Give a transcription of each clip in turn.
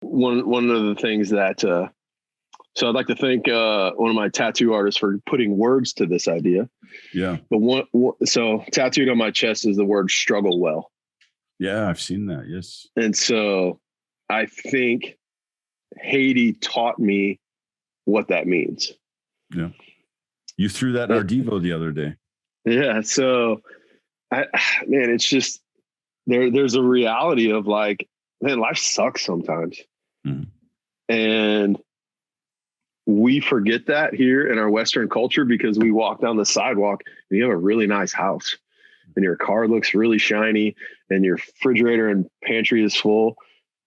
one of the things that, so I'd like to thank one of my tattoo artists for putting words to this idea. Yeah. But so tattooed on my chest is the word struggle well. Yeah, I've seen that. Yes. And so I think Haiti taught me what that means. Yeah. You threw that in our Devo the other day. Yeah. So man, it's just there's a reality of like, man, life sucks sometimes. Mm. And we forget that here in our Western culture because we walk down the sidewalk and you have a really nice house and your car looks really shiny and your refrigerator and pantry is full.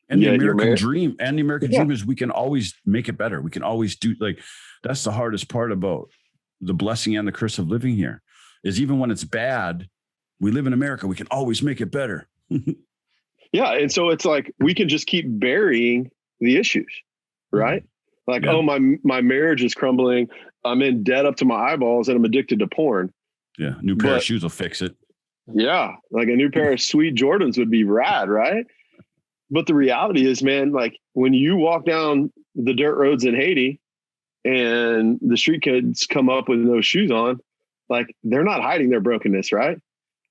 And the American dream is we can always make it better. We can always do, like, that's the hardest part about the blessing and the curse of living here is even when it's bad, we live in America, we can always make it better. Yeah. And so it's like, we can just keep burying the issues, right? Like, oh, my marriage is crumbling. I'm in debt up to my eyeballs and I'm addicted to porn. Yeah. New pair of shoes will fix it. Yeah. Like a new pair of sweet Jordans would be rad. Right. But the reality is, man, like when you walk down the dirt roads in Haiti and the street kids come up with no shoes on, like they're not hiding their brokenness. Right.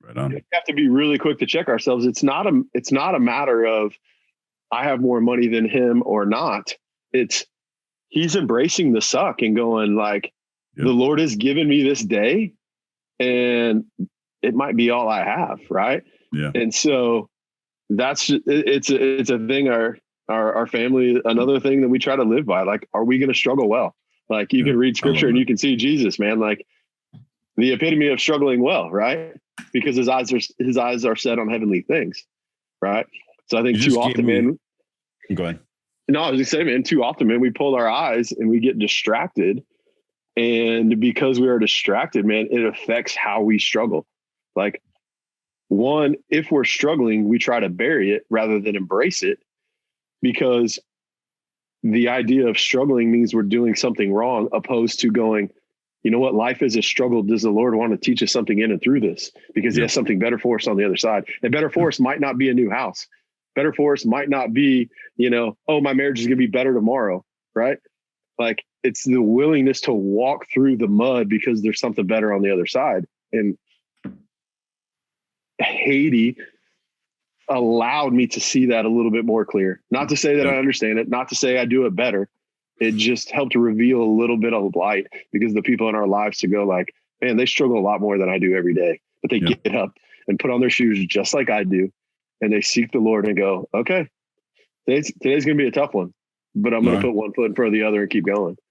Right on. We have to be really quick to check ourselves. It's not a matter of I have more money than him or not. It's he's embracing the suck and going like, the Lord has given me this day and it might be all I have. Right. Yeah. And so it's a thing our family, another thing that we try to live by, like, are we going to struggle well? Like you can read scripture and you can see Jesus, man, like the epitome of struggling well. Right. Because his eyes are set on heavenly things. Right. So I think too often, man, go ahead. No, I was just saying, man, too often, man, we pull our eyes and we get distracted. And because we are distracted, man, it affects how we struggle. Like, one, if we're struggling, we try to bury it rather than embrace it, because the idea of struggling means we're doing something wrong, opposed to going, you know what, life is a struggle. Does the Lord want to teach us something in and through this? Because he has something better for us on the other side. And better for us might not be a new house. Better for us might not be, oh, my marriage is going to be better tomorrow, right? Like it's the willingness to walk through the mud because there's something better on the other side. And Haiti allowed me to see that a little bit more clear. Not to say that I understand it, not to say I do it better. It just helped to reveal a little bit of light because the people in our lives to go like, man, they struggle a lot more than I do every day, but they get up and put on their shoes just like I do. And they seek the Lord and go, okay, today's going to be a tough one, but I'm going to put one foot in front of the other and keep going.